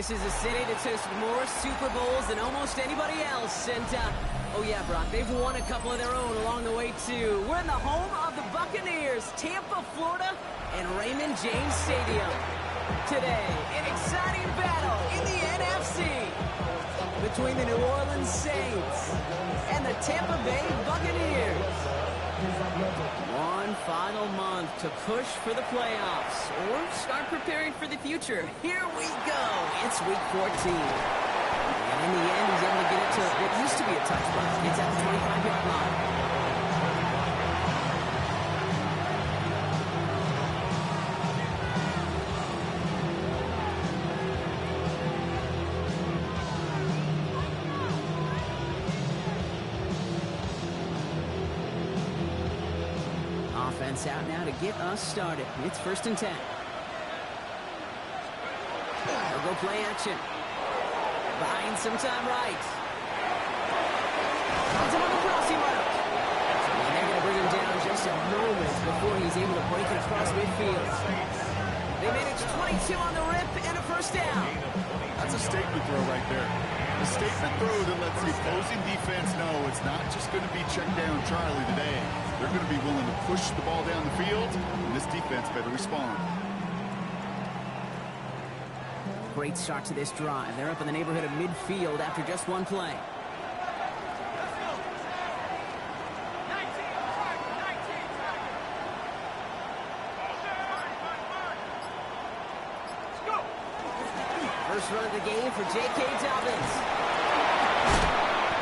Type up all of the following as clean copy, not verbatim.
This is a city that's hosted more Super Bowls than almost anybody else. And, oh yeah, Brock, they've won a couple of their own along the way, too. We're in the home of the Buccaneers, Tampa, Florida, and Raymond James Stadium. Today, an exciting battle in the NFC between the New Orleans Saints and the Tampa Bay Buccaneers. One final month to push for the playoffs or start preparing for the future. Here we go. It's week 14. And in the end, he's able to get it to what used to be a touchdown. It's at the 25-yard line. Offense out now to get us started. It's 1st and 10. They'll go play action. Buying some time right. Puts him on the crossing route. And they're going to bring him down just a moment before he's able to break it across midfield. They manage 22 on the rip and a 1st down. That's a statement throw right there. A statement throw that lets the opposing defense know it's not just going to be check down Charlie today. They're going to be willing to push the ball down the field, and this defense better respond. Great start to this drive. They're up in the neighborhood of midfield after just one play. First run of the game for J.K. Dobbins.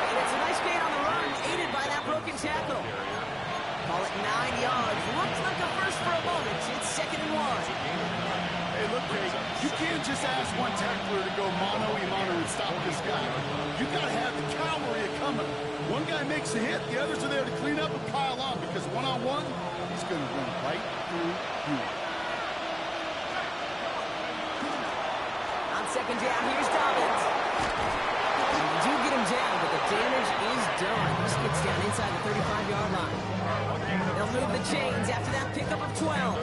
And it's a nice gain on the run, aided by that broken tackle. Call it 9 yards. Looks like a first for a moment. It's 2nd and 1. Hey, look, Kate, you can't just ask one tackler to go mano-a-mano and stop this guy. You got to have the cavalry coming. One guy makes a hit, the others are there to clean up and pile on, because one-on-one, he's going to run right through you. On 2nd down, here's Dobbins. They do get him down, but the damage is done. This gets down inside the 35-yard line. They'll move the chains after that pickup of 12.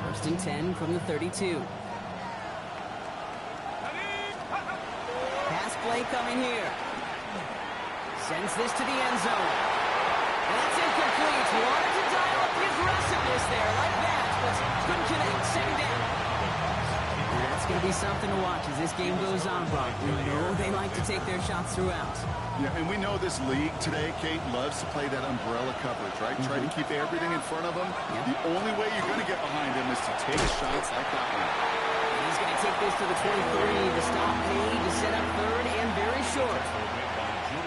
First and 10 from the 32. Pass play coming here. Sends this to the end zone. And that's incomplete. Wanted to dial up the aggressiveness there like that, but couldn't connect. 2nd down. That's going to be something to watch as this game goes on, Brock. We know they like to take their shots throughout. Yeah, and we know this league today, Kate, loves to play that umbrella coverage, right? Try to keep everything in front of them. Yep. The only way you're going to get behind him is to take shots like that one. And he's going to take this to the 23. The stop made to set up 3rd and very short.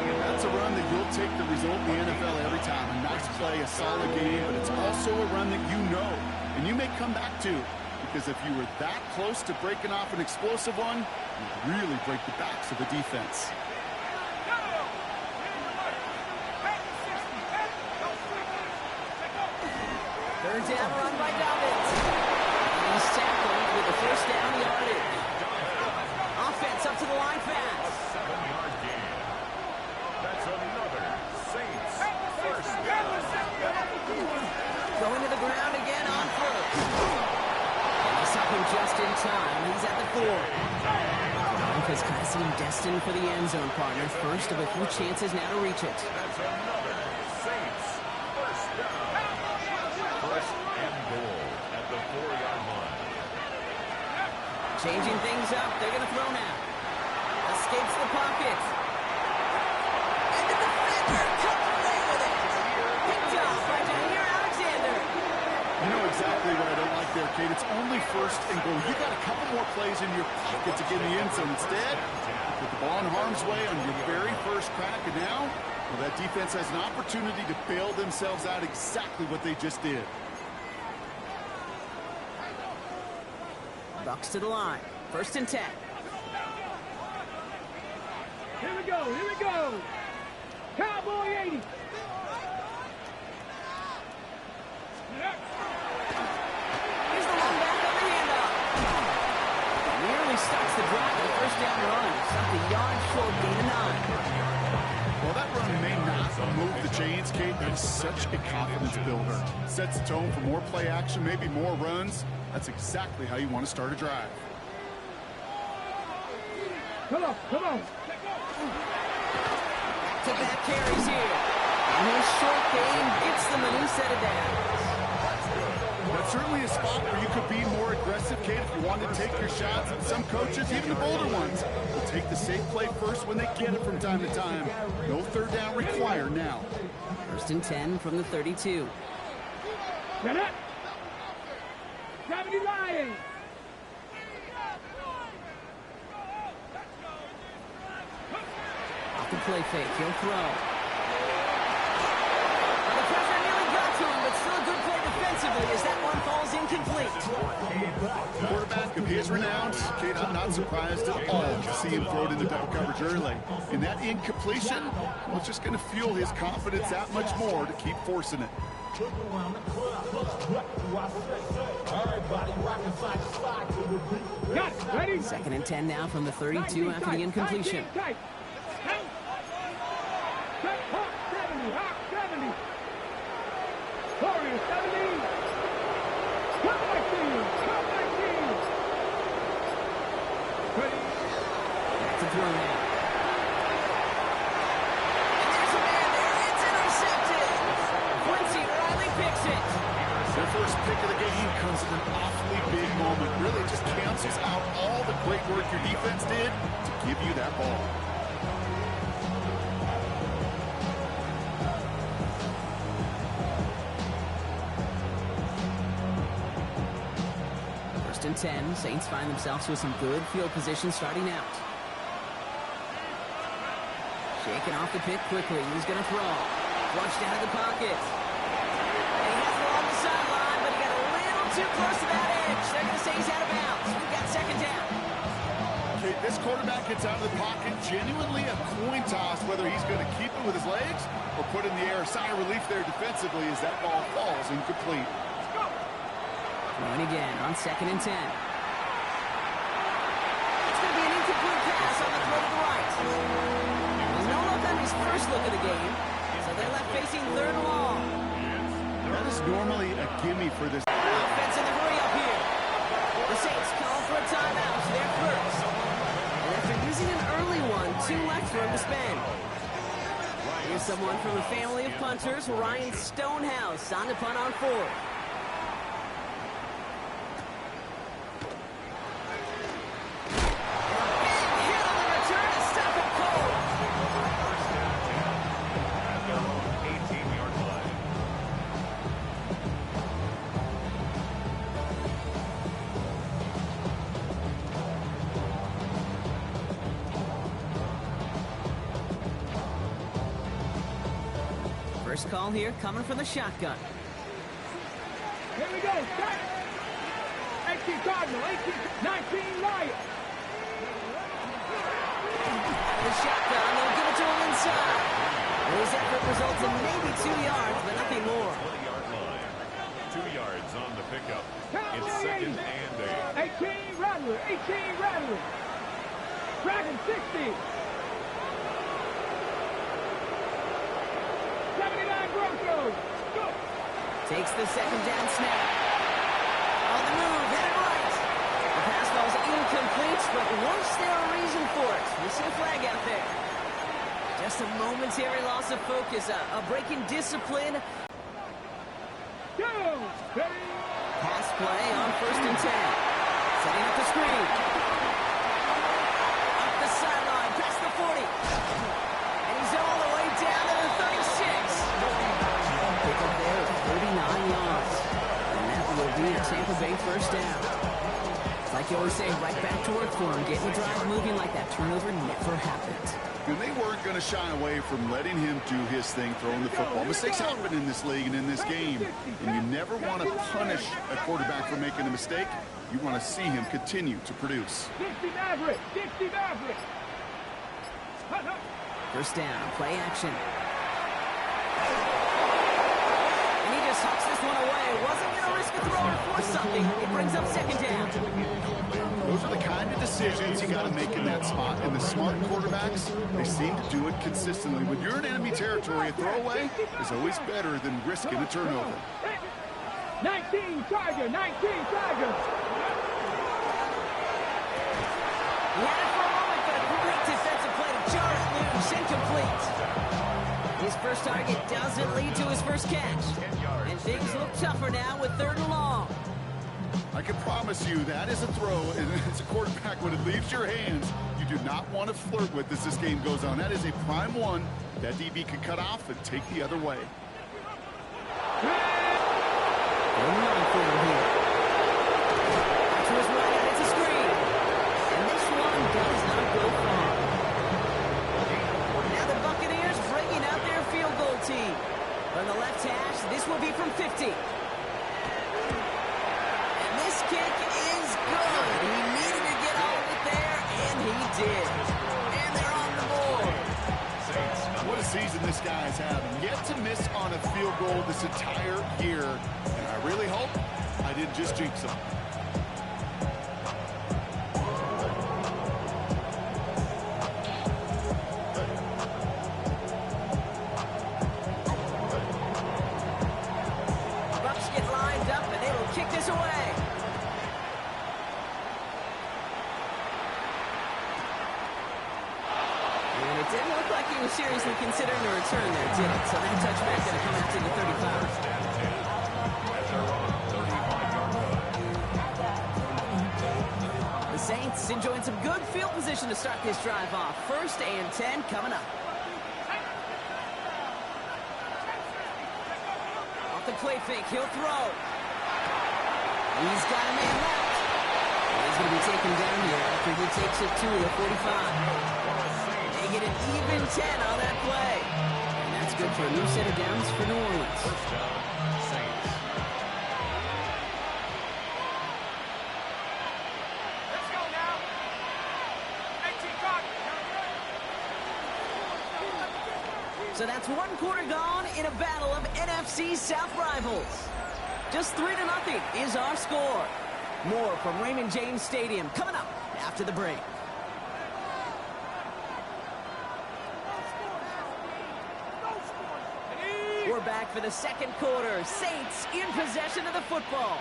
That's a run that you'll take the result in the NFL every time. A nice play, a solid game, but it's also a run that you know and you may come back to, because if you were that close to breaking off an explosive one, you really break the backs of the defense. Third down run by Dobbins. And he's tackled with the 1st down yardage. Offense up to the line fast. 7-yard gain. That's another Saints 1st down. Going to the ground again on 1st. And he's up him just in time. He's at the 4. Life has kind of seemed destined for the end zone, partner. First of a few chances now to reach it. That's another Saints 1st down. 1st and goal at the 4-yard line. Changing things up. They're going to throw now. Escapes the pocket. And the defender comes away with it. Picked up by Jair Alexander. You know exactly what I don't like there, Kate. It's only 1st and goal. You got a couple more plays in your pocket to get in the end zone. Instead, put the ball in harm's way on your very first crack, and now, well, that defense has an opportunity to bail themselves out exactly what they just did. Bucks to the line. 1st and 10. Here we go, here we go. Cowboy 80. Here's the one back on the handoff. Nearly starts the drive with a 1st down run. Up the yard short, gain of 9. Well, that run may not move the chains, Kate. That is such a confidence builder. Sets the tone for more play action, maybe more runs. That's exactly how you want to start a drive. Come on, come on. To back carries here. And his short game gets them a new set of downs. That's certainly a spot where you could be more aggressive, Kate, if you wanted to take your shots. And some coaches, even the bolder ones, will take the safe play first when they get it from time to time. No third down required now. 1st and 10 from the 32. Get it. 70 Lions. Off the play fake, he'll throw. Well, the pressure nearly got to him, but still a good play defensively as that one falls incomplete. Quarterback of his renown, Kate, I'm not surprised at all to see him throw it into double coverage early. And that incompletion was just going to fuel his confidence that much more to keep forcing it. Got it. Ready? 2nd and 10 now from the 32 after the incompletion. Tight. Hawk 70. Hawk 70. Warrior 70. Come back team. Come back team. Ready? Back to throw now. And there's a man there. It's intercepted. Quincy Riley picks it. Their first pick of the game comes at an awfully big moment. Really just cancels out all the great work your defense did to give you that ball. And 10. Saints find themselves with some good field position starting out. Shaking off the pick quickly. He's going to throw. Flushed out of the pocket. And he has it along the sideline, but he got a little too close to that edge. They're going to say he's out of bounds. We've got 2nd down. Okay, this quarterback gets out of the pocket. Genuinely a coin toss whether he's going to keep it with his legs or put in the air. Sigh of relief there defensively as that ball falls incomplete. Throwing again on 2nd and 10. It's going to be an incomplete pass on the throw to the right. There's no look on his first look of the game, so they're left facing 3rd and long. That is normally a gimme for this. Offense in the hurry up here. The Saints call for a timeout. They're first. And after using an early one, 2 left for him to spend. Here's someone from a family of punters, Ryan Stonehouse, on the punt on 4th. First call here coming from the shotgun. Here we go. Start. 18 Cardinal. 19 Riot. The shotgun, they'll give it to him inside. His effort results in maybe 2 yards, but nothing more. 20-yard line. 2 yards on the pickup. Cowboy It's 2nd and 8. 18 Rattler. 18 Rattler. Dragon 60. 79 Broncos. Go. Takes the 2nd down snap. On the move, headed right. The pass ball's incomplete, but was there a reason for it? We see a flag out there. Just a momentary loss of focus, a break in discipline. Go. Ready. Pass play on 1st and 10. Setting up the screen. Up the sideline, past the 40. And he's all the way down to the 36. Pick up there at 39 yards. And that will be a Tampa Bay 1st down. Like you always say, right back to work for him. Getting the drive moving like that turnover never happened. And they weren't going to shy away from letting him do his thing, throwing the football. Mistakes happen in this league and in this game. And you never want to punish a quarterback for making a mistake. You want to see him continue to produce. 60 Maverick. 60 Maverick. 1st down, play action. And he just hucks this one away. Wasn't going to risk a throw or force something. It brings up 2nd down. Those are the kind of decisions you got to make in that spot. And the smart quarterbacks, they seem to do it consistently. When you're in enemy territory, a throwaway is always better than risking a turnover. 19 Charger, 19 Charger. He had it for a moment, but a great defensive play to jar it loose, incomplete. His first target doesn't lead to his first catch. And things look tougher now with 3rd and long. I can promise you that is a throw, and as a quarterback, when it leaves your hands, you do not want to flirt with as this game goes on. That is a prime one that DB could cut off and take the other way. To his right, and it's a screen. And this one does not go far. Now the Buccaneers bringing out their field goal team. From the left hash, this will be from 50. And this kick is good. He needed to get all of it there, and he did. And they're on the board. What a season this guy is having. Yet to miss on a field goal this entire year. And I really hope I didn't just jinx him. Bucks get lined up, and they will kick this away. And it didn't look like he was seriously considering a return there, did it? So that touchback going to come out to the 35. The Saints enjoying some good field position to start this drive off. 1st and 10 coming up. Off the play fake, he'll throw. He's got a man left. He's going to be taken down here after he takes it to the 45. They get an even 10 on that play. And that's good for a new set of downs for New Orleans. First down, Saints. Let's go now. 19 Charger. So that's 1 quarter gone in a battle of NFC South rivals. Just 3-0 is our score. More from Raymond James Stadium coming up after the break. We're back for the 2nd quarter. Saints in possession of the football.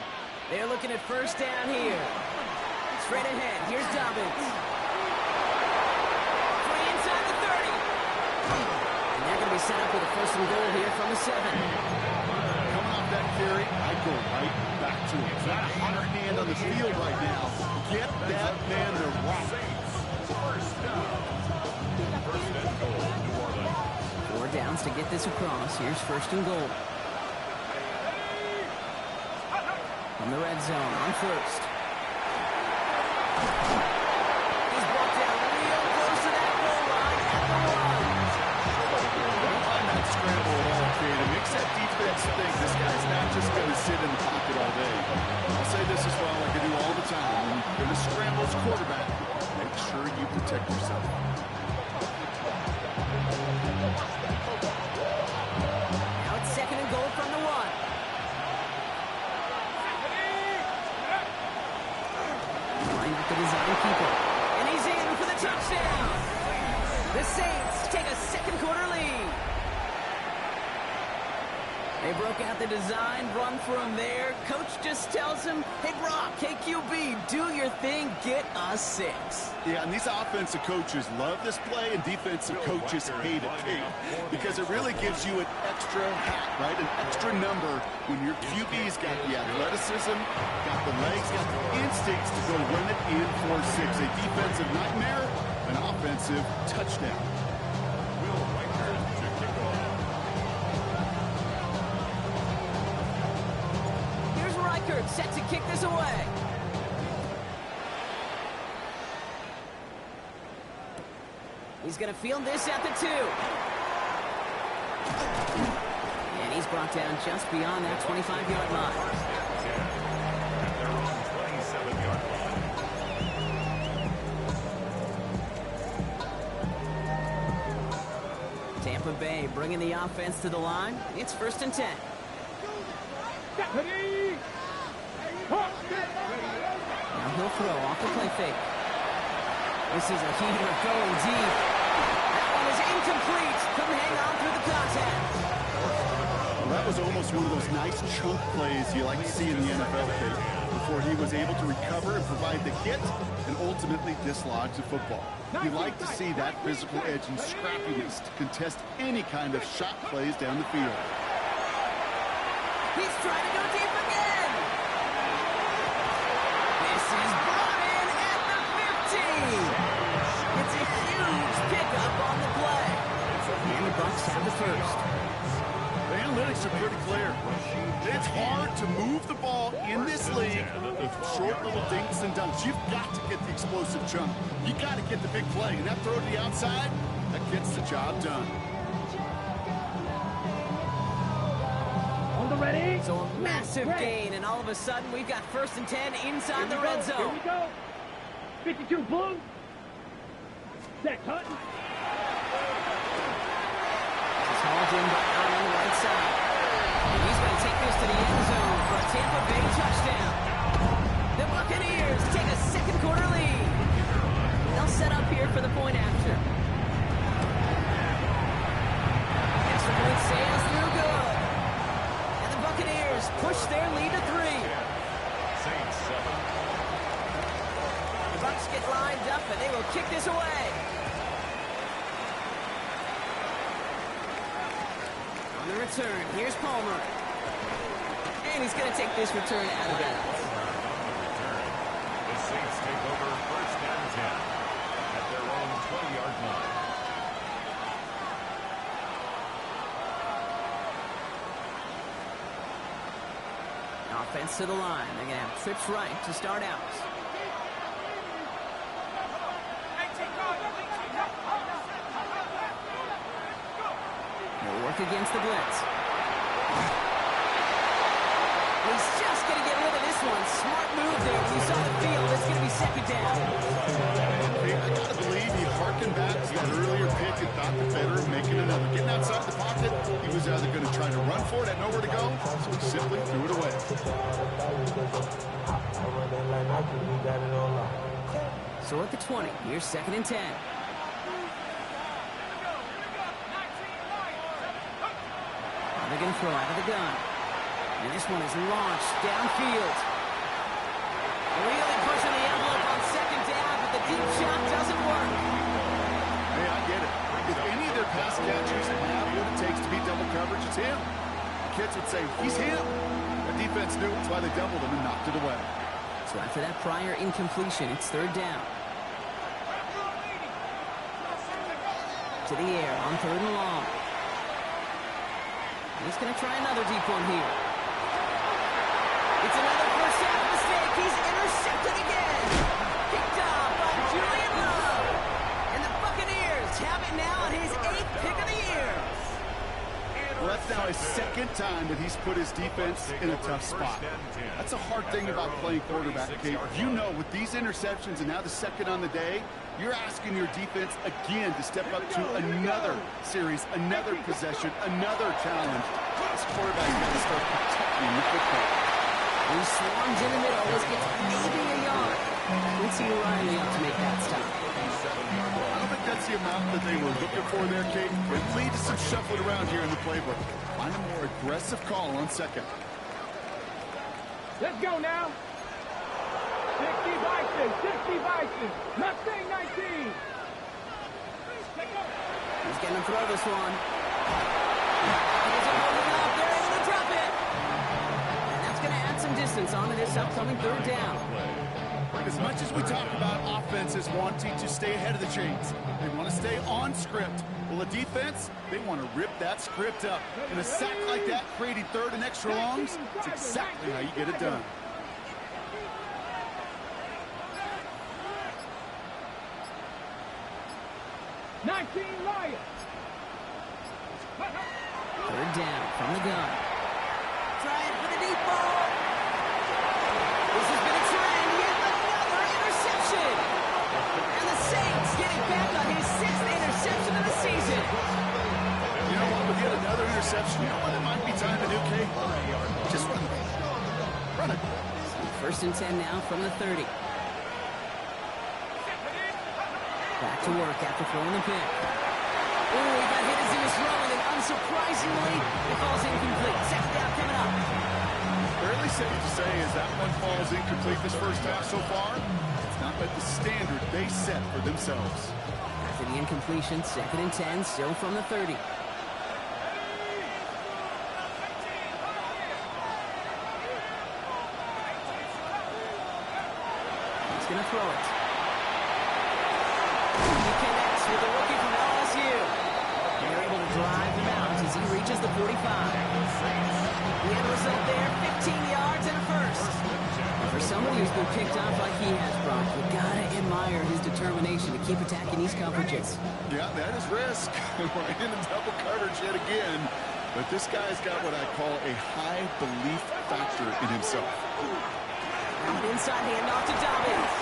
They're looking at 1st down here. Straight ahead, here's Dobbins. Free inside the 30. And they're going to be set up with a 1st and goal here from the 7. Coming off that carry, I go right back to him. He's not a hot hand on the field right now. Get that man to rock. First down. First and goal, New Orleans. 4 downs to get this across. Here's 1st and goal. From the red zone on 1st. He's brought down real close to that goal line at the 1. Don't find that scramble at all, Kate. It makes that defense think this guy's not just going to sit in the pocket all day. I'll say this as well, like I do all the time. When you're going to scramble as quarterback, make sure you protect yourself. Now it's 2nd and goal from the 1. Line with the design keeper. And he's in for the touchdown. The Saints take a 2nd quarter lead. They broke out the design run for him there. Coach just tells him, hey, Brock, hey, QB, do your thing, get us 6. Yeah, and these offensive coaches love this play, and defensive coaches hate it, Kate, because it really gives you an extra hat, right, an extra number when your QB's got the athleticism, got the legs, got the instincts to go run it in for 6. A defensive nightmare, an offensive touchdown. Will Riker to kick off. Here's Reichert set to kick this away. He's going to field this at the 2. And he's brought down just beyond that 25-yard line. At their own 27-yard line. Tampa Bay bringing the offense to the line. It's 1st and 10. Deputy! Now he'll throw off the play fake. This is a heater going deep. That one is incomplete. Couldn't hang on through the contact. Well, that was almost one of those nice chunk plays you like to see in the NFL, Kate, before he was able to recover and provide the hit and ultimately dislodge the football. You like to see that physical edge and scrappiness to contest any kind of shot plays down the field. He's trying to go deep again. This is brought in at the 15. It's a huge pickup on the play. And the Bucs have the first. The analytics are pretty clear. It's hard to move the ball in this league with short little dinks and dunks. You've got to get the explosive chunk. You got to get the big play. And that throw to the outside, that gets the job done. On the ready. So a massive gain, and all of a sudden we've got 1st and 10 inside the red zone. Here we go. 52 blue. Set, Hunt. Hauled in by Allen on the right side. He's going to take this to the end zone for a Tampa Bay touchdown. The Buccaneers take a second quarter lead. They'll set up here for the point after. Extra point sails through good. And the Buccaneers push their lead to 3. Saints 7. The Bucs get lined up and they will kick this away. On the return, here's Palmer. And he's going to take this return out of bounds. The Saints take over 1st and 10 at their own 20-yard line. Offense to the line. They're going to have trips right to start out. They'll work against the blitz. He's just going to get rid of this one. Smart move there. When you saw the field, it's going to be 2nd down. I got to believe he harkened back to that earlier pick and thought the better of making another. Getting outside the pocket, he was either going to try to run for it, had nowhere to go, so he simply threw it away. So at the 20, here's 2nd and 10. They're going to throw out of the gun. And this one is launched downfield. Really pushing the envelope on 2nd down, but the deep shot doesn't work. Hey, I get it. If any of their pass catchers have what it takes to beat double coverage, it's him. Kids would say, he's him. The defense knew it's why they doubled him and knocked it away. So after that prior incompletion, it's 3rd down. To the air on 3rd and long. He's going to try another deep one here. It's another first half mistake. He's intercepted again. Picked off by Julian Love. And the Buccaneers have it now on his 8th pick of the year. Well, that's now his 2nd time that he's put his defense in a tough spot. That's a hard thing about playing quarterback, Kate. You know, with these interceptions and now the 2nd on the day, you're asking your defense again to step up to another series, another possession, another challenge. This quarterback's got to start protecting the football. He swarms in the middle. This gets maybe a yard. Let's see Riley up to make that stop. I don't think that's the amount that they were looking for there, Kate. Could lead to some shuffling around here in the playbook. Find a more aggressive call on 2nd. Let's go now. 60 Bison, 60 Bison. Mustang 19. He's going to throw this one. He isn't holding up. They're able to drop it. And that's going to add some distance onto this upcoming 3rd down. As much as we talk about offenses wanting to stay ahead of the chains, they want to stay on script. Well, the defense, they want to rip that script up. In a sack like that, creating 3rd and extra longs, it's exactly how you get it done. Lions. 3rd down from the gun. Trying for the deep ball. This has been a trend. Yet another interception. And the Saints getting back on his 6th interception of the season. You know what? With yet another interception, you know what it might be time to do, Kate? Just run it. Run it. 1st and 10 now from the 30. Back to work after throwing the pick. Oh, he got hit as he was throwing, and unsurprisingly, it falls incomplete. Second down coming up. Fairly safe to say as that one falls incomplete this first half so far, it's not met the standard they set for themselves. After the incompletion, 2nd and 10, still from the 30. He's going to throw it. He connects with the rookie from LSU. They're able to drive him out as he reaches the 45. The end result there, 15 yards and a first. For somebody who's been picked off like he has, Brock, you gotta admire his determination to keep attacking these coverages. Yeah, that is risk. We're in a double coverage yet again. But this guy's got what I call a high belief factor in himself. Now an inside handoff to Dobbins.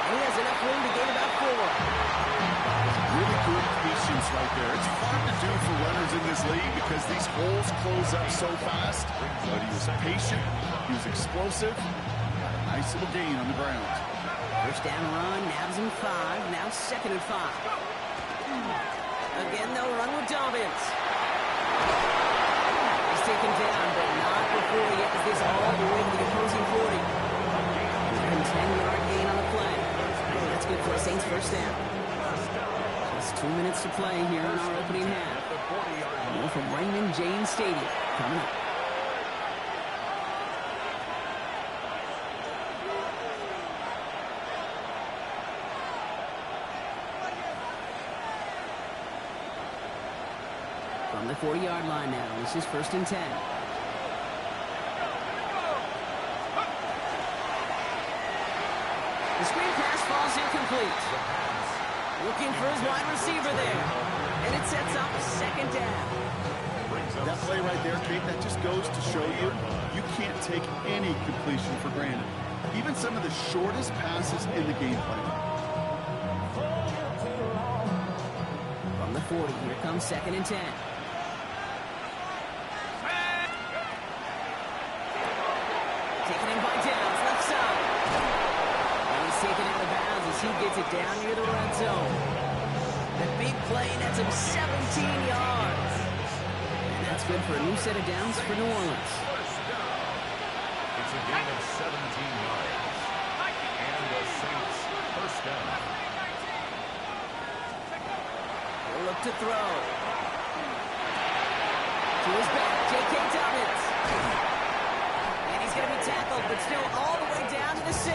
And he has enough room to gain about 4. Really good patience right there. It's hard to do for runners in this league because these holes close up so fast. But he was patient. He was explosive. Nice little gain on the ground. First down run, nabs him 5. Now 2nd and 5. Again, they'll run with Dobbins. He's taken down, but not before he has this all the way to the opposing 40. 10-yard gain on the play. That's good for a Saints first down. Just 2 minutes to play here in our opening half. More from Raymond James Stadium coming up. From the 40-yard line now, this is 1st and 10. The screen pass falls incomplete. Looking for his wide receiver there. And it sets up 2nd down. That play right there, Kate, that just goes to show you, you can't take any completion for granted. Even some of the shortest passes in the game plan. From the 40, here comes 2nd and 10. Taken in by Downs, left side. Taken out of bounds as he gets it down near the red zone. The big play nets him 17 yards. And that's good for a new set of downs for New Orleans. It's a gain of 17 yards. And the Saints first down. He'll look to throw. To his back, J.K. Dobbins. And he's going to be tackled, but still all the way down to the 6.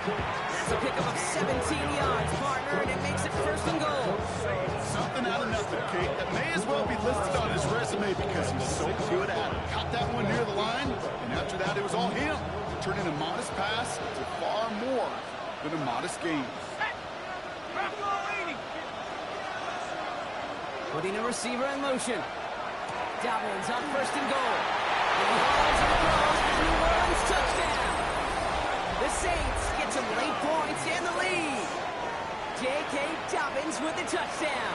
That's a pickup of 17 yards, partner, and it makes it 1st and goal. Something out of nothing, Kate. That may as well be listed on his resume because he's so good at it. Caught that one near the line, and after that, it was all him. Turning a modest pass to far more than a modest gain. Putting a receiver in motion. Dobbins on 1st and goal. And he hauls it across for the New Orleans touchdown. The Saints get some late points in the lead. J.K. Dobbins with the touchdown.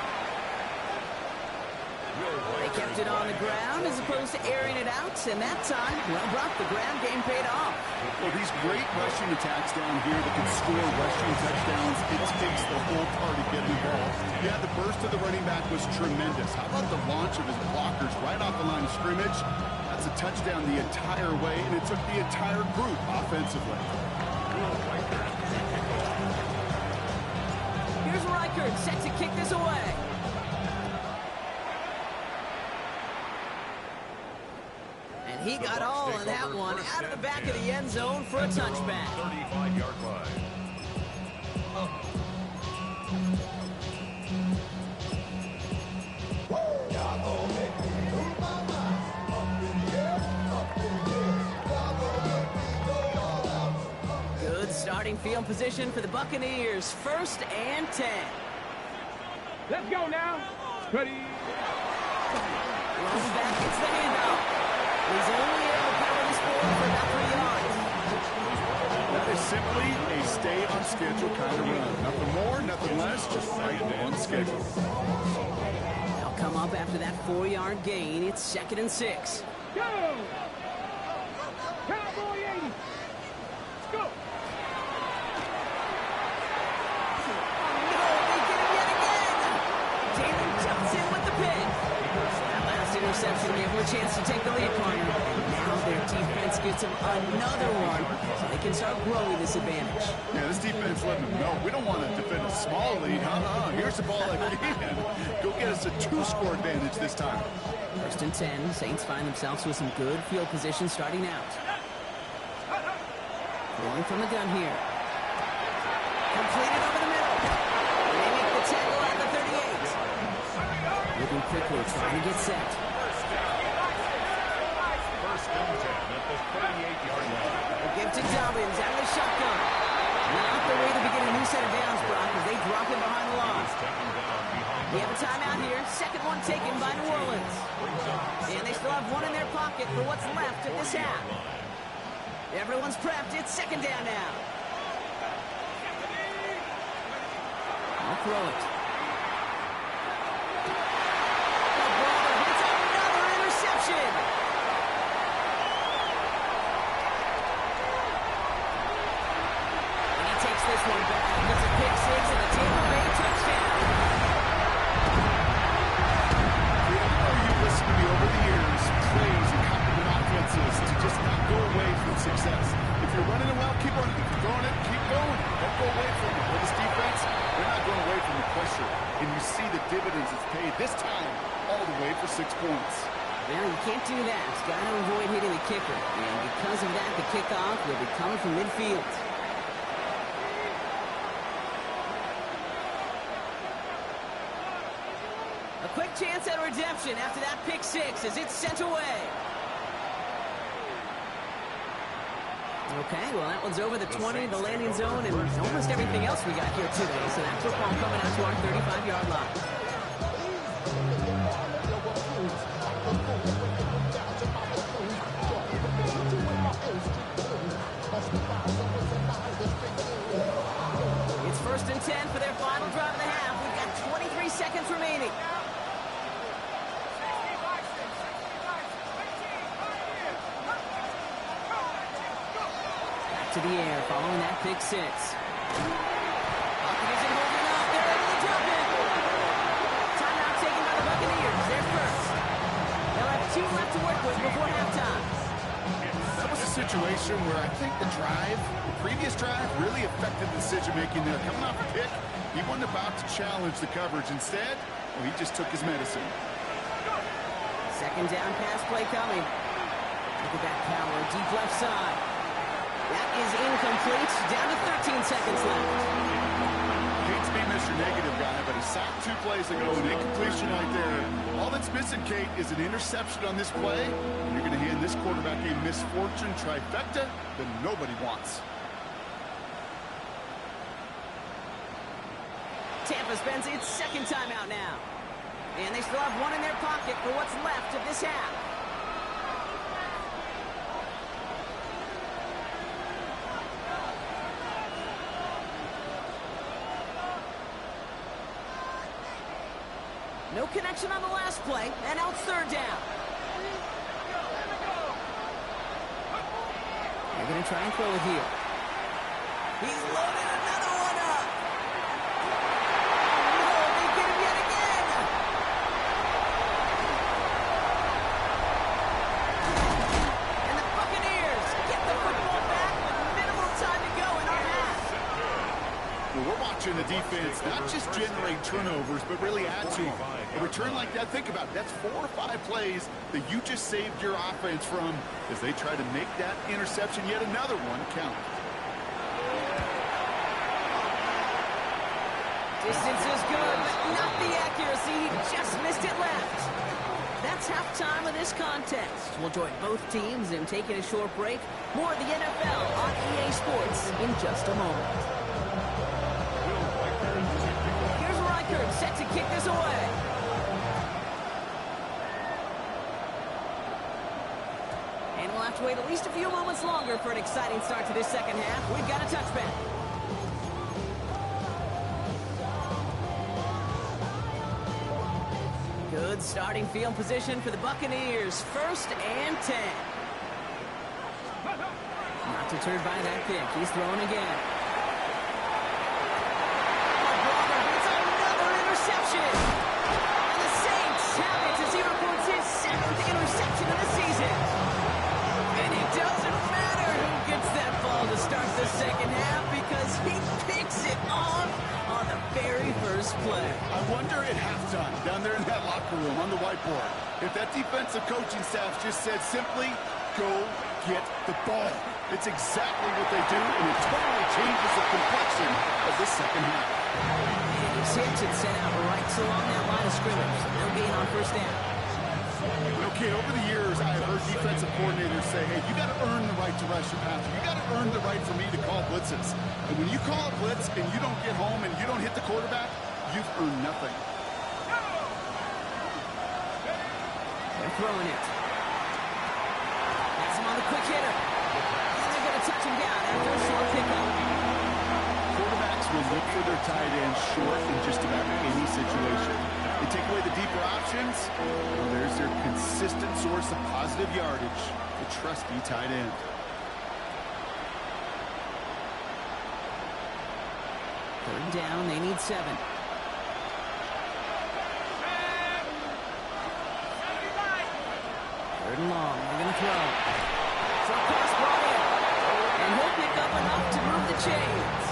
They kept it on the ground as opposed to airing it out, and that time, well, Brock, the ground game paid off. Well, these great rushing attacks down here that can score rushing touchdowns, it takes the whole party getting involved. Yeah, the burst of the running back was tremendous. How about the launch of his blockers right off the line of scrimmage? That's a touchdown the entire way, and it took the entire group offensively. Here's Reichert set to kick this away. And he got all of that one out of the back of the end zone for a touchback. 35-yard line. Good starting field position for the Buccaneers. 1st and 10. Let's go now. Ready. Runs back, gets the handoff. He's only able to cover this forward for about 3 yards. That is simply a stay on schedule kind of run. Nothing more, nothing less, just right on schedule. They'll come up after that 4-yard gain. It's 2nd and 6. Go. Cowboy 80. Go. No, they Tucks in with the pick. That last interception gave them a chance to take the lead, partner. And now their defense gets them another one, so they can start growing this advantage. Yeah, this defense letting them know we don't want to defend a small lead. Here's the ball again. Go get us a 2-score advantage this time. First and 10, Saints find themselves with some good field position starting out. Going from the gun here. Completed over the middle. They make the tackle at the 38. Moving quickly, trying to get set. First and 10 at the 38-yard line. They give to Dobbins out of the shotgun. Not the way to begin a new set of downs, Brock, as they drop him behind the line. We have a timeout here. Second one taken by New Orleans. And they still have one in their pocket for what's left of this half. Everyone's prepped. It's second down now. I'll throw it. The ball hits another interception. And he takes this one back. Gets a pick six and a Tampa Bay touchdown. You've listened to me over the years, plays and compliment offenses to just not go away from success. If you're running it well, keep running. If you're throwing it, keep going. Don't go away from it. For this defense, they're not going away from the pressure. And you see the dividends it's paid this time all the way for 6 points. Well, you can't do that. Got to avoid hitting the kicker. And because of that, the kickoff will be coming from midfield. A quick chance at redemption after that pick six as it's sent away. Okay, well, that one's over the 20, the landing zone, and almost everything else we got here today. So that football coming out to our 35-yard line. It's first and 10 for their final drive of the half. We've got 23 seconds remaining. To the air, following that pick six. Buccaneers isn't holding up. They're able to drop it. Timeout taken by the Buccaneers. They're first. They'll have 2 left to work with before halftime. That was a situation where I think the previous drive, really affected the decision-making there. Coming off a pick, he wasn't about to challenge the coverage. Instead, well, he just took his medicine. Second down pass play coming. Look at that power, deep left side. That is incomplete. Down to 13 seconds left. Hate to be Mr. Negative guy, but he sacked 2 plays ago, an incompletion right there. All that's missing, Kate, is an interception on this play. You're going to hand this quarterback a misfortune trifecta that nobody wants. Tampa spends its second timeout now. And they still have one in their pocket for what's left of this half. No connection on the last play, and now it's third down. They're going to try and throw it here. He's loaded another one up. Oh, no, they get him yet again. And the Buccaneers get the football back with minimal time to go in our half. Well, we're watching the defense not just generate turnovers, but really add to them. A return like that, think about it, that's 4 or 5 plays that you just saved your offense from as they try to make that interception, yet another one, count. Distance is good, but not the accuracy. He just missed it left. That's halftime of this contest. We'll join both teams in taking a short break. More of the NFL on EA Sports in just a moment. Here's Reichert set to kick this away. And we'll have to wait at least a few moments longer for an exciting start to this second half. We've got a touchback. Good starting field position for the Buccaneers. First and 10. Not deterred by that pick. He's throwing again. It's another interception. And the wonder at halftime, down there in that locker room on the whiteboard, if that defensive coaching staff just said simply, go get the ball. It's exactly what they do, and it totally changes the complexion of this second half. He's hit and sent out right along that line of scrimmage. No gain on first down. Okay, over the years, I have heard defensive coordinators say, hey, you got to earn the right to rush your passer. You got to earn the right for me to call blitzes. And when you call a blitz and you don't get home and you don't hit the quarterback, you've earned nothing. They're throwing it. Has him on the quick hitter. And they're going to touch him down after a short pickup. Quarterbacks will look for their tight end short in just about any situation. They take away the deeper options, well, there's their consistent source of positive yardage, the trusty tight end. Third down, they need 7. Third and long, they're going to throw. Short pass brought in. And he'll pick up enough to move the chains.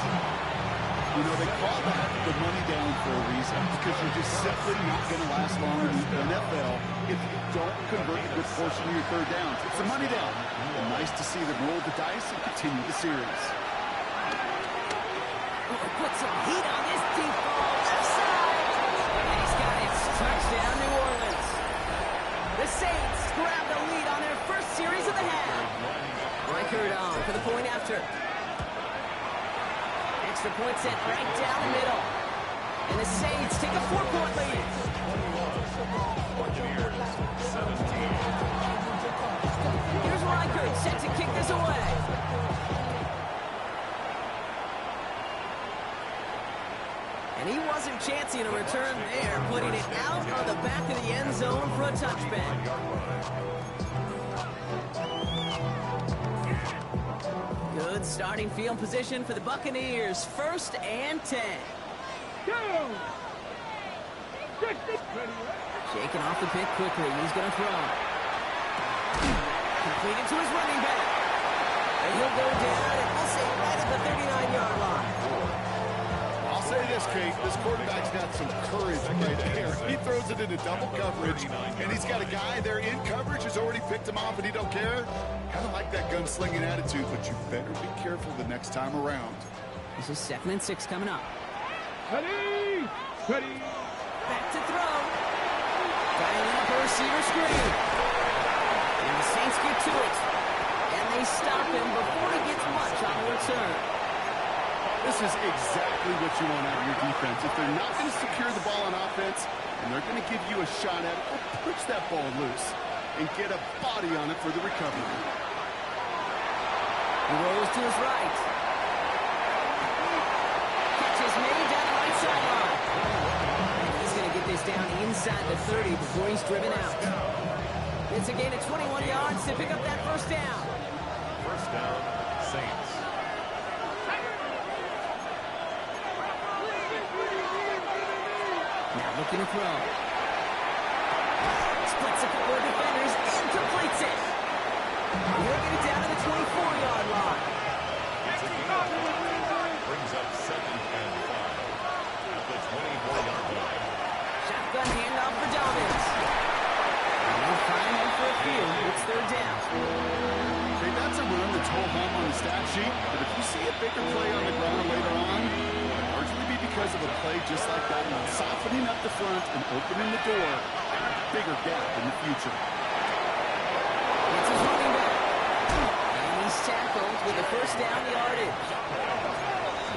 You know, they call that the money down for a reason, because you're just simply not going to last long in the NFL if you don't convert a good portion of your third downs. It's the money down. And nice to see them roll the dice and continue the series. Put some heat on this deep ball. Left side. And he's got it. Touchdown, New Orleans. The Saints grab the lead on their first series of the half. Reichard on for the point after. Extra point set right down the middle. And the Saints take a 4-point lead. Here's Reichard set to kick this away. And he wasn't chancing a return there, putting it out of the back of the end zone for a touchback. Good starting field position for the Buccaneers. 1st and 10. Shaking off the pick quickly. He's going to throw. Completed to his running back. And he'll go down and we'll say right at the 39-yard line. I'll say this, Kate, this quarterback's got some courage right there. He throws it into double coverage, and he's got a guy there in coverage who's already picked him off, and he don't care. Kind of like that gunslinging attitude, but you better be careful the next time around. This is 2nd and 6 coming up. Ready! Ready! Back to throw. Dialing up a receiver screen. And the Saints get to it. And they stop him before he gets much on the return. This is exactly what you want out of your defense. If they're not going to secure the ball on offense, and they're going to give you a shot at it, well, push that ball loose and get a body on it for the recovery. He rolls to his right. Catch is made down the right sideline. He's going to get this down inside the 30 before he's driven out. It's a gain of 21 yards to pick up that first down. First down, Saints. Now looking to throw. Splits a couple of defenders and completes it. He'll get it down to the 24-yard line. Brings up 2nd and 5 at the 24-yard line. Shotgun handoff for Dobbins. And they'll find him for a few. It's 3rd down. Okay, that's a run that's whole home on the stat sheet, but if you see a bigger play on the ground later on, it'll largely be because of a play just like that one, softening up the front and opening the door, bigger gap in the future. It's his running back. And he's tackled with the first down yardage.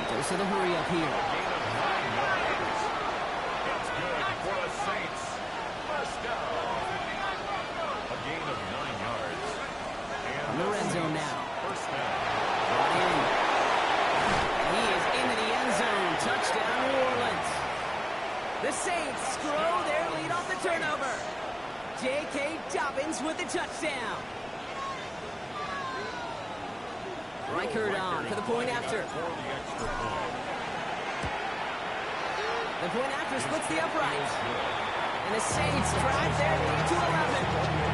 Dose of the hurry up here. Gain of 9 yards. It's good for the Saints. First down. A gain of 9 yards. And On the red zone now. First down. Brought in. He is into the end zone. Touchdown, New Orleans. The Saints grow their lead off the turnover. J.K. Dobbins with the touchdown. Reichard on for the point after. For the extra point. The point after splits the upright. And the Saints drive their lead to 11.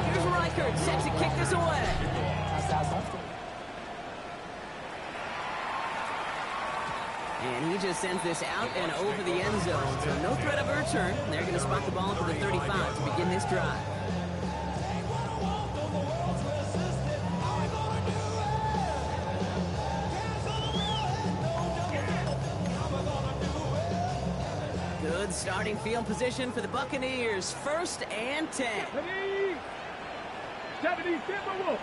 Here's Reichard set to kick this away. And he just sends this out and over the end zone. So no threat of a return. They're going to spot the ball for the 35 to begin this drive. Good starting field position for the Buccaneers. 1st and 10. 70 Timberwolves.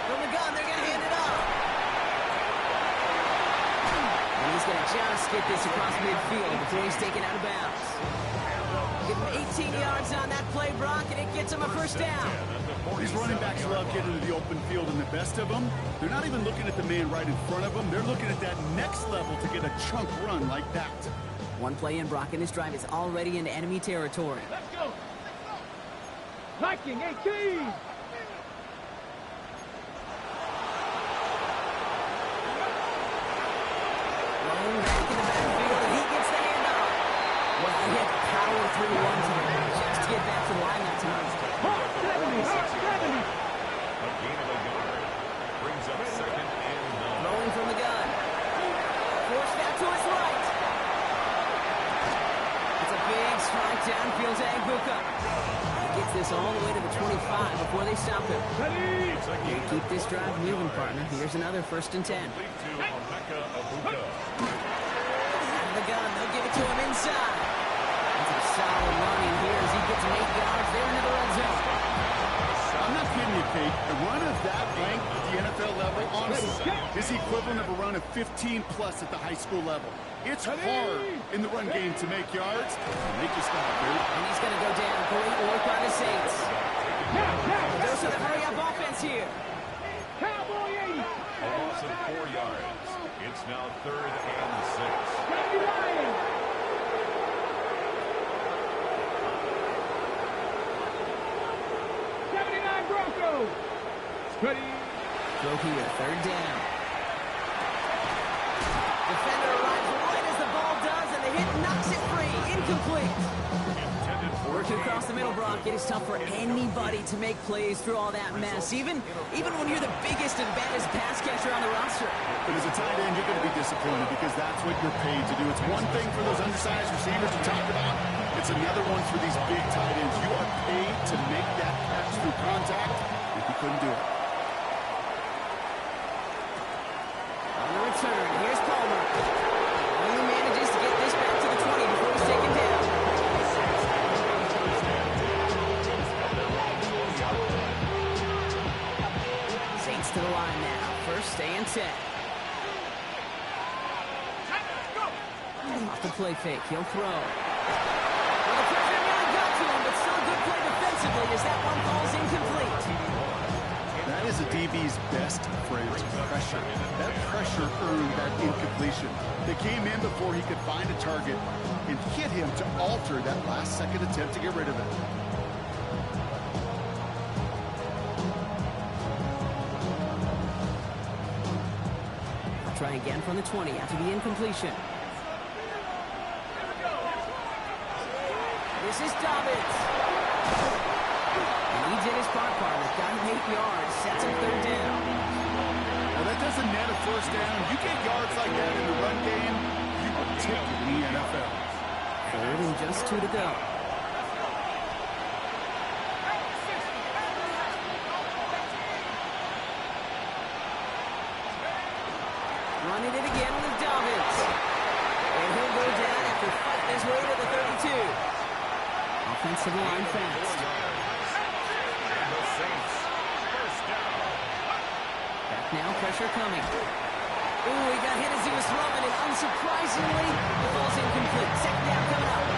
From the gun, they're going to hand it off. And he's going to just get this across midfield before he's taken out of bounds. Give him 18 yards on that play, Brock, and it gets him a 1st down. These running backs love getting to the open field, and the best of them, they're not even looking at the man right in front of them. They're looking at that next level to get a chunk run like that. One play in, Brock, and this drive is already into enemy territory. Let's go. Viking 18. Rolling back in the backfield, and he gets the handoff. Well, he had to power through one time just to get back to the line that time. 70. A gain of a yard. Brings up 2nd and 9. Rolling from the gun. Forced out to his right. It's a big strike downfield to Aguka. He gets this all the way to the 25 before they stop him. They keep this drive moving, partner. Here's another 1st and 10. Lead to Emeka Abuka. From the gun, they'll give it to him inside. That's a solid running here as he gets 8 yards there into the red zone. I'm not kidding you, Kate. A run of that length at the NFL level, honestly, is the equivalent of a run of 15-plus at the high school level. It's hard in the run game to make yards, and they just got it. And he's going to go down. Great work by the Saints. Goes to the hurry-up offense here. Cowboy 80. A loss of 4 yards. It's now 3rd and 6. Scotty Ryan. Broncos. Scotty. Throw here, 3rd down. Defender arrives right as the ball does, and the hit knocks it free. Incomplete. Working across the middle, Brock, it is tough for anybody to make plays through all that mess, even when you're the biggest and baddest pass catcher on the roster. But as a tight end, you're going to be disappointed because that's what you're paid to do. It's one thing for those undersized receivers you talked about. It's another one for these big tight ends. You are paid to make that catch through contact, if you couldn't do it. On the return, here's Palmer. Only manages to get this back to the 20 before he's taken down. Saints to the line now. 1st and 10. Off the play fake, he'll throw. Well, the pressure really got to him, but still a good play defensively as that one falls incomplete. That is a DB's best phrase, pressure. That pressure earned that incompletion. They came in before he could find a target and hit him to alter that last-second attempt to get rid of it. They'll try again from the 20 after the incompletion. This is Dobbins. And he did his part, partner. Got him 8 yards. Sets him 3rd down. Now, that doesn't net a 1st down. You get yards like that in the run game, you will take it in the NFL. 3rd and just 2 to go. Running it again with Dobbins. And he'll go down after fighting his way to the 32. Offensive line fast. And the Saints, 1st down. Back now, pressure coming. Ooh, he got hit as he was throwing it. Unsurprisingly, the ball's incomplete. 2nd down coming up.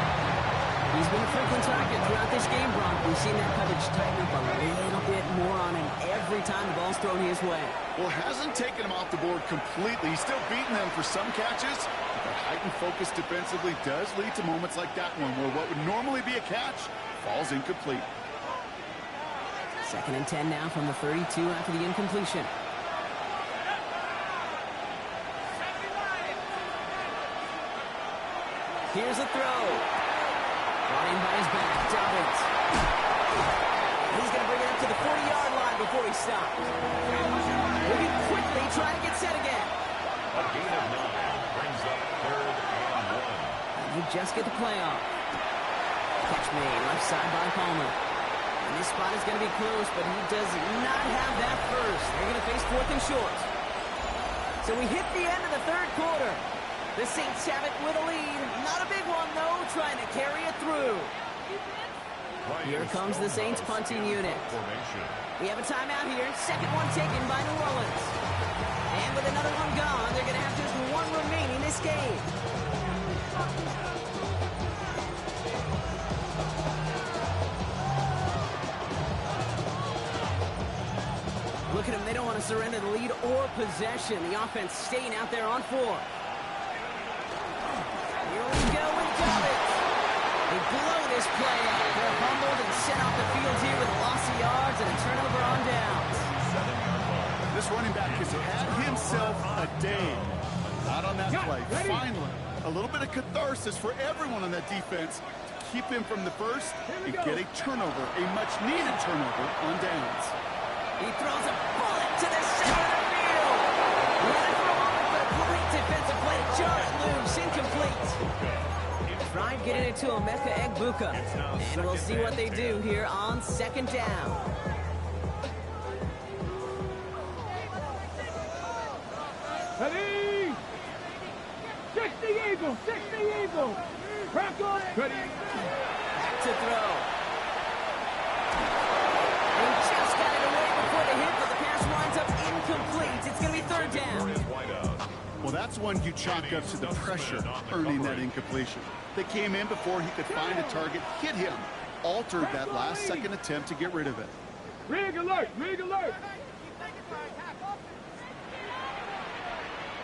He's been a frequent target throughout this game, Brock. We've seen that coverage tighten up a little bit more on him every time the ball's thrown his way. Well, it hasn't taken him off the board completely. He's still beating them for some catches. But that heightened focus defensively does lead to moments like that one where what would normally be a catch falls incomplete. 2nd and 10 now from the 32 after the incompletion. Here's a throw. Running by his back, Dobbins. He's going to bring it up to the 40-yard line before he stops. Moving quickly, trying to get set again. A gain of 9 brings up 3rd and 1. You just get the play off. Catch made, left side by Palmer. And this spot is going to be close, but he does not have that first. They're going to face 4th and short. So we hit the end of the 3rd quarter. The Saints have it with a lead. Not a big one, though, trying to carry it through. Here comes the Saints punting unit. We have a timeout here. Second one taken by New Orleans. And with another one gone, they're going to have just one remaining this game. Look at them. They don't want to surrender the lead or possession. The offense staying out there on 4. Here we go with Dobbins. They blow this play up. They're humbled and sent off the field here with a loss of yards and a turnover on downs. This running back has had himself a day. Not on that play. Finally, a little bit of catharsis for everyone on that defense to keep him from the first and get a turnover, a much-needed turnover on downs. He throws a bullet to the center of the field. Running for a moment, but a great defensive play to jar it loose. Incomplete. Tried getting it to Emeka Egbuka. And we'll see what they do here on 2nd down. Ready? 60 Eagles, 60 Eagles. Crack on it. Ready? Back to throw. He just got it away before the hit, but the pass winds up incomplete. It's going to be 3rd down. Well, that's one you chalk up to the pressure earning that incompletion. They came in before he could find a target, hit him, altered that last second attempt to get rid of it. Rig alert, rig alert.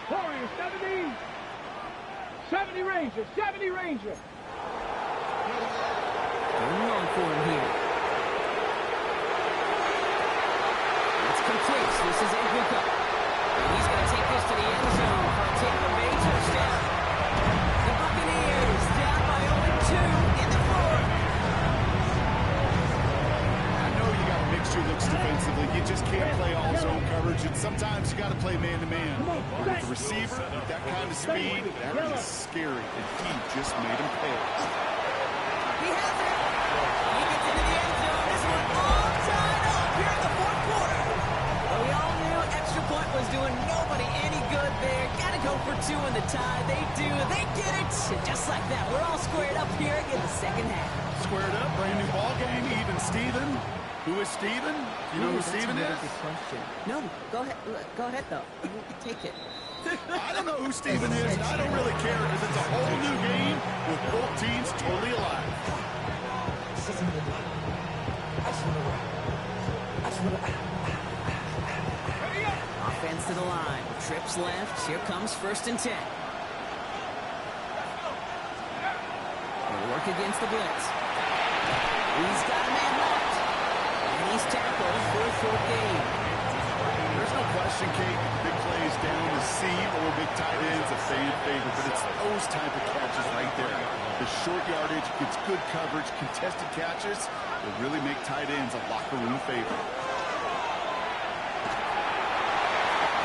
Warriors, 70. 70 Ranger, 70 Ranger. Going on for him here. It's complete. This is Egbuka. And he's going to take this to the end zone for a Tampa Bay touchdown. The Buccaneers down by only 2 in the 4th. I know you got to mix your looks defensively. You just can't play all zone coverage, and sometimes you got to play man-to-man. But with the receiver, with that kind of speed, that is scary, and he just made him pay. He has it. He gets into the end zone. This one all tied up here in the 4th quarter. But we all knew extra point was doing nobody any good there. Got to go for 2 in the tie. They do. They get it. And just like that, we're all squared up here in the 2nd half. Squared up, brand new ball game, even Steven. Who is Steven? You know who Steven is? Good question. No, go ahead. Go ahead, though. Take it. I don't know who Steven is, and I don't really care because it's a whole new game with both teams totally alive. Offense to the line. Trips left. Here comes 1st and 10. They'll work against the blitz. He's got a man left. And he's tackled for a 4th gain. There's no question, Kate, big plays down the seam or big tight ends a fan favorite, but it's those type of catches right there. The short yardage gets good coverage, contested catches will really make tight ends a locker room favorite.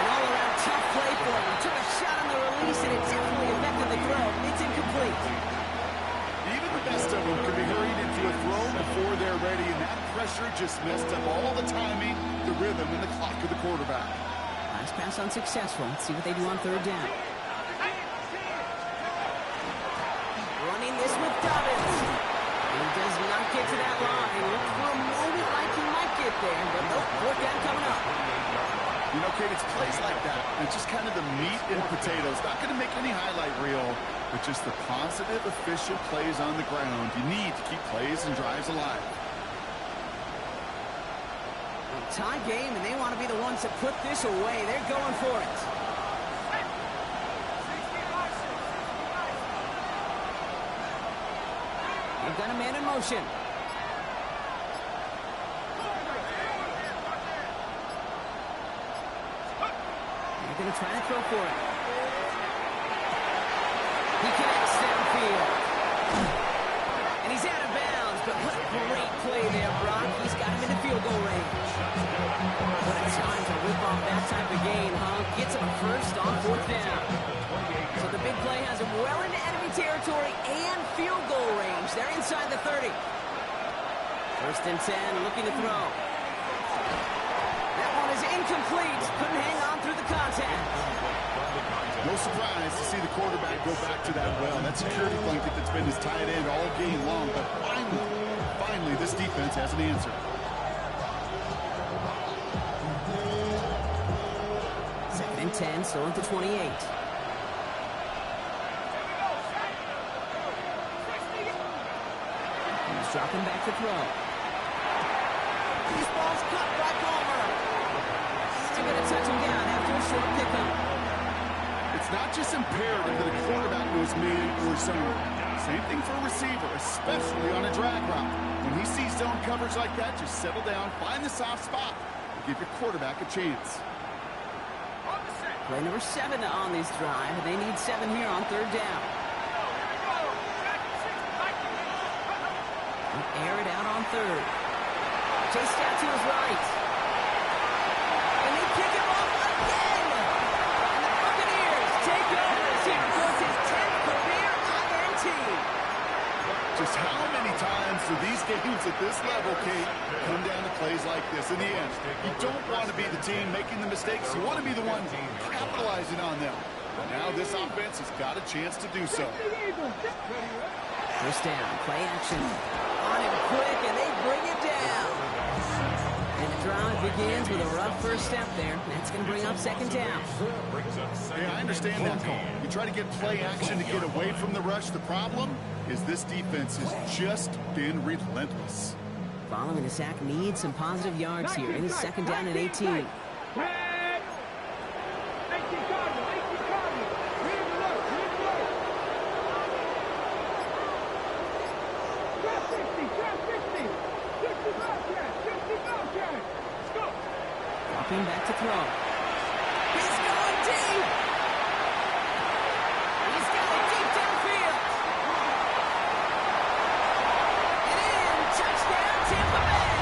An all-around tough play for him. He took a shot on the release, and it definitely affected the throw. It's incomplete. Even the best of them could be hurried into a throw before they're ready, and that pressure just messed up all the timing, the rhythm, and the clock of the quarterback. Last pass unsuccessful. Let's see what they do on 3rd down. Running this with Dobbins. He does not get to that line. Looked for a moment like he might get there, but nope, 4th down coming up. You know, Kate, it's plays like that. It's just kind of the meat and potatoes. Not going to make any highlight reel, but just the positive, efficient plays on the ground. You need to keep plays and drives alive. Tie game, and they want to be the ones that put this away. They're going for it. They've got a man in motion. They're going to try to throw for it. He connects downfield. field. And he's out of bounds, but what a great play there, Brock. He's got him in the field goal range. What a time to rip off that type of game, huh? Gets him a first on 4th down. So the big play has him well into enemy territory and field goal range. They're inside the 30. 1st and 10, looking to throw. That one is incomplete. Couldn't hang on through the contact. No surprise to see the quarterback go back to that well. That security blanket that's been his tight end all game long. But finally, this defense has an answer. 2nd and 10, still at the 28. He's dropping back to throw. These balls cut by Palmer. Still going to touch him down after a short pickup. It's not just imperative that a quarterback knows man or zone. Same thing for a receiver, especially on a drag route. When he sees zone coverage like that, just settle down, find the soft spot, and give your quarterback a chance. Play number 7 on this drive. They need 7 here on 3rd down. Air it out on 3rd. Chased out to his right. And they kick him off again. And the Buccaneers take over as he records his 10th career INT. Just how many times do these games at this level, Kate, come down to plays like this? In the end, you don't want to be the team making the mistakes. You want to be the one capitalizing on them. But now this offense has got a chance to do so. 1st down, play action. On him quick, and they bring it down. And the drive begins with a rough first step there. That's going to bring up 2nd down. Yeah, I understand that call. You try to get play action to get away from the rush. The problem is this defense has just been relentless. Following the sack needs some positive yards here. It is 2nd down and 18. Dropping back to throw. He's going deep. He's got it deep downfield. And in, touchdown, Tampa Bay.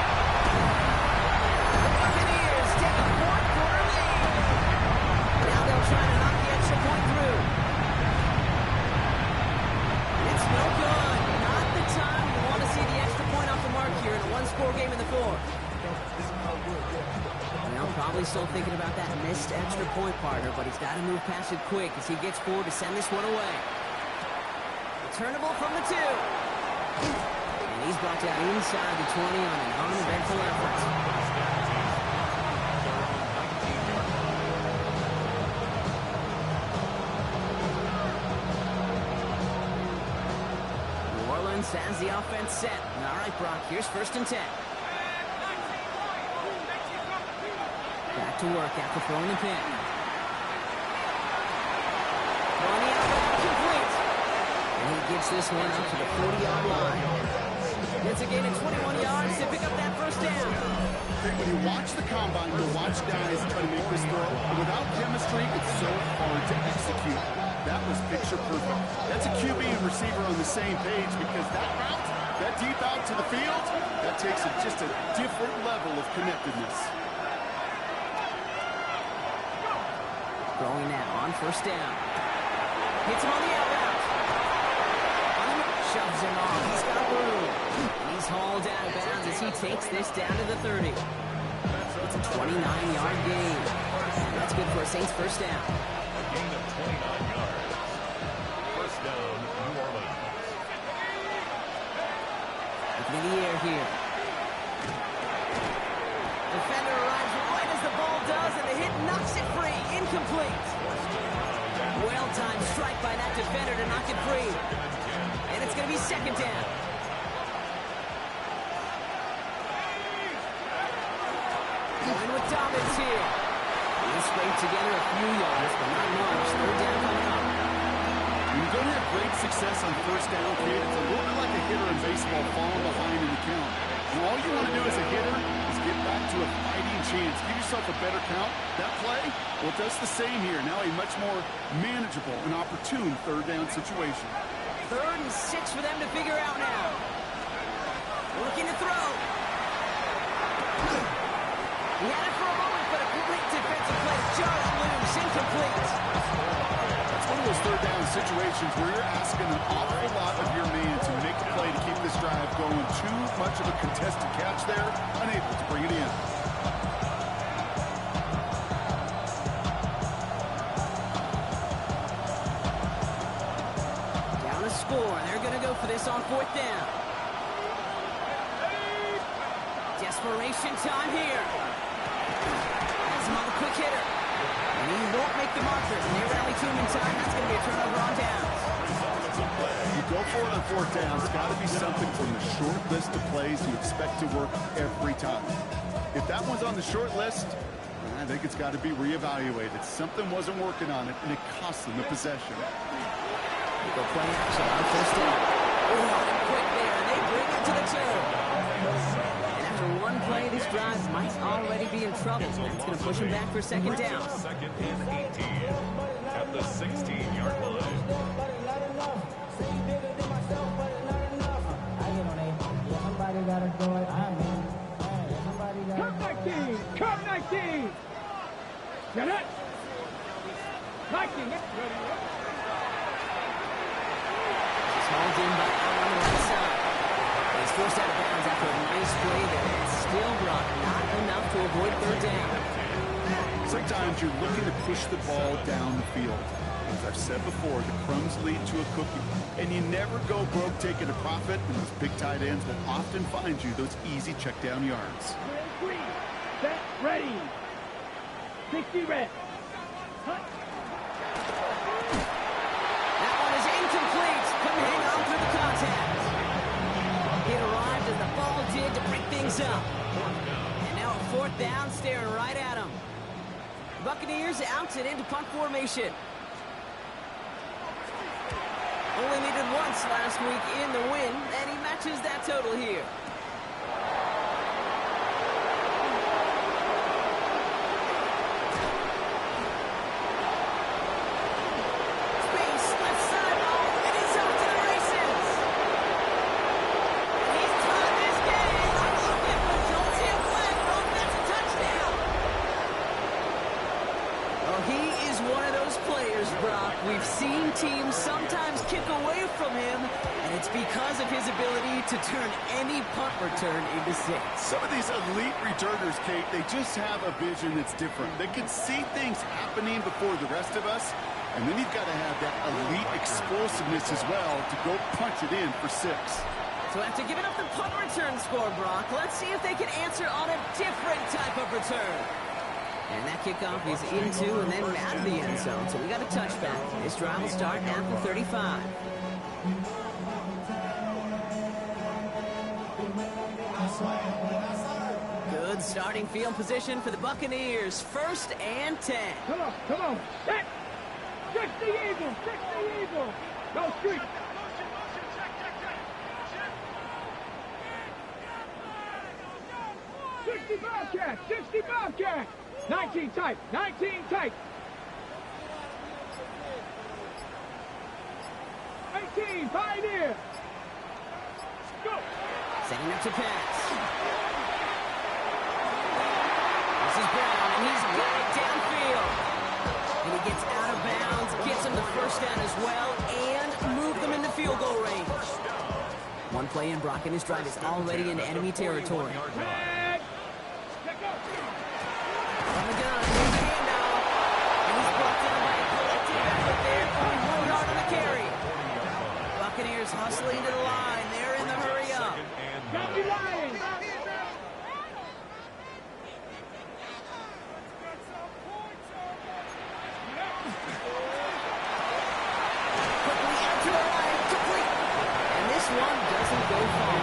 The Buccaneers take a 4th-quarter lead. Now they'll try to knock the extra point through. It's no good. Not the time you want to see the extra point off the mark here in a one-score game in the 4th. Well, probably still thinking about that missed extra point, partner, but he's got to move past it quick as he gets forward to send this one away. Returnable from the 2. And he's brought down inside the 20 on an uneventful effort. New Orleans has the offense set. All right, Brock, here's 1st and 10. Back to work after throwing the pin. Throwing the outlet, complete. And he gets this one up to the 40-yard line. Gets a gain of 21 yards to pick up that 1st down. When you watch the combine, you watch guys try to make this throw. Without chemistry, it's so hard to execute. That was picture perfect. That's a QB and receiver on the same page because that route, that deep out to the field, that takes just a different level of connectedness. Throwing now on 1st down. Hits him on the out route. Shoves him off. He's got room. And he's hauled out of bounds as he takes this down to the 30. It's a 29-yard gain. That's good for a Saints 1st down. A gain of 29 yards. 1st down, New Orleans. Looking in the air here. Defender arrives right as the ball does, and the hit knocks it free. Incomplete. Well-timed strike by that defender to knock it free. And it's going to be 2nd down. Going with Dobbins here. He's scraped together a few yards, but not much. 3rd down coming up. When you don't have great success on 1st down, kid, it's a little bit like a hitter in baseball falling behind in the count. And all you want to do as a hitter is get back to a fighting chance. Give yourself a better count. That play, well, it does the same here. Now a much more manageable and opportune 3rd down situation. 3rd and 6 for them to figure out now. Looking to throw. He had it for a moment, but a great defensive play. Just loose, incomplete. It's one of those 3rd down situations where you're asking an awful lot of your man to make a play to keep this drive going. Too much of a contested catch there, unable to bring it in. Down to score. They're going to go for this on 4th down. Desperation time here. Has him on the quick hitter. And he won't make the marker. And they rally to him in time. That's going to be a turnover on downs. You go for it on 4th down. It's got to be something from the short list of plays you expect to work every time. If that one's on the short list, I think it's got to be reevaluated. Something wasn't working on it, and it cost them the possession. They go play action on 1st down. Oh, quick there. And they bring it to the 2. After one play, this drive might already be in trouble. That's going to push him back for 2nd down. 2nd and 18 at the 16-yard line. Cut 19! Cut 19! Get it! 19, get ready. Hauled in by Allen on the right side. He's forced out of bounds after a nice play there. It's still Brock, not enough to avoid 3rd down. Sometimes you're looking to push the ball down the field. As I've said before, the crumbs lead to a cookie. And you never go broke taking a profit, and those big tight ends will often find you those easy check down yards. Green, set, ready. 60 red. Cut. That one is incomplete. Couldn't hang on through the contact. It arrived as the ball did to break things up. And now a 4th down, staring right at him. Buccaneers out and into punt formation. Only needed once last week in the win, and he matches that total here. Space, left side, oh, and he's off to the races. And he's tied this game. I love it, but don't see a flag thrown. That's a touchdown. Oh, he is one of those players, Brock. We've seen teams sometimes kick away from him, and it's because of his ability to turn any punt return into 6. Some of these elite returners, Kate, they just have a vision that's different. They can see things happening before the rest of us, and then you've got to have that elite explosiveness as well to go punch it in for 6. So after giving up the punt return score, Brock, let's see if they can answer on a different type of return. And that kickoff is into and then out of the end zone. So we got a touchback. This drive will start at the 35. Good starting field position for the Buccaneers. 1st and 10. Come on. Set. 60 Eagles, 60 Eagles. Go street. Bobcat, 60 Bobcat. 19 tight, 19 tight. 18, Pioneer. Go. Setting up to pass. This is Brown, and he's got it downfield. And he gets out of bounds, gets him the 1st down as well, and move them into field goal range. One play in, Brock, and his drive is already in enemy territory. On the gun, here's the handoff. And he's brought down by a collective effort there, throwing 1 yard on the carry. Buccaneers hustling to the line. They're in the hurry up. Got you lying. Quickly out to the line, complete. And this one doesn't go far.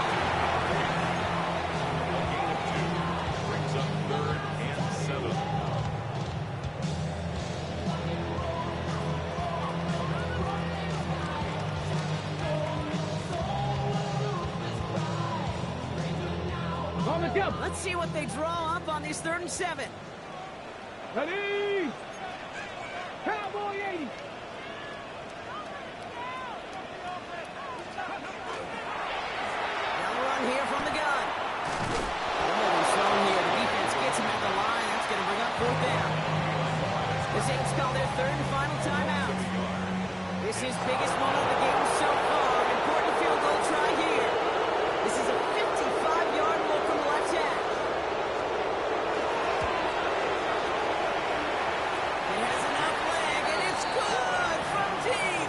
Brings up 3rd and 7. On the jump. Let's see what they draw up on these 3rd and 7. Ready. Cowboy 80. from the gun. They're moving slow here. The defense gets him at the line. That's going to bring up fourth down. The Saints call their third and final timeout. This is biggest moment of the game so far. Important field goal try here. This is a 55-yard look from the left half. It has enough leg, and it's good from deep.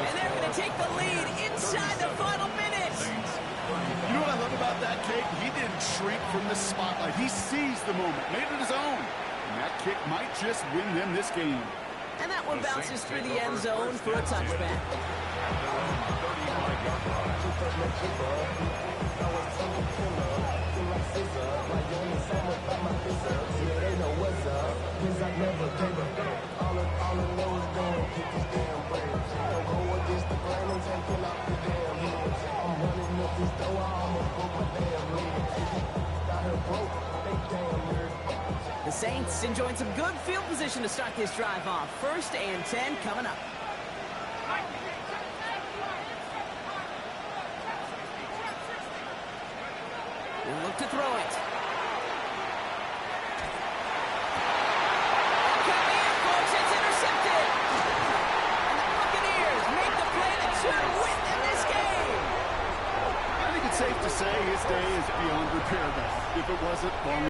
And they're going to take the lead inside the final minute. You know what I love about that kick? He didn't shrink from the spotlight. He seized the moment, made it his own. And that kick might just win them this game. And that one bounces through the end zone for a touchback. The Saints enjoying some good field position to start this drive off. 1st and 10 coming up. We'll look to throw it. Coming in, folks, it's intercepted. And the Buccaneers make the play to win in this game. I think it's safe to say his day is beyond repair, though. If it wasn't long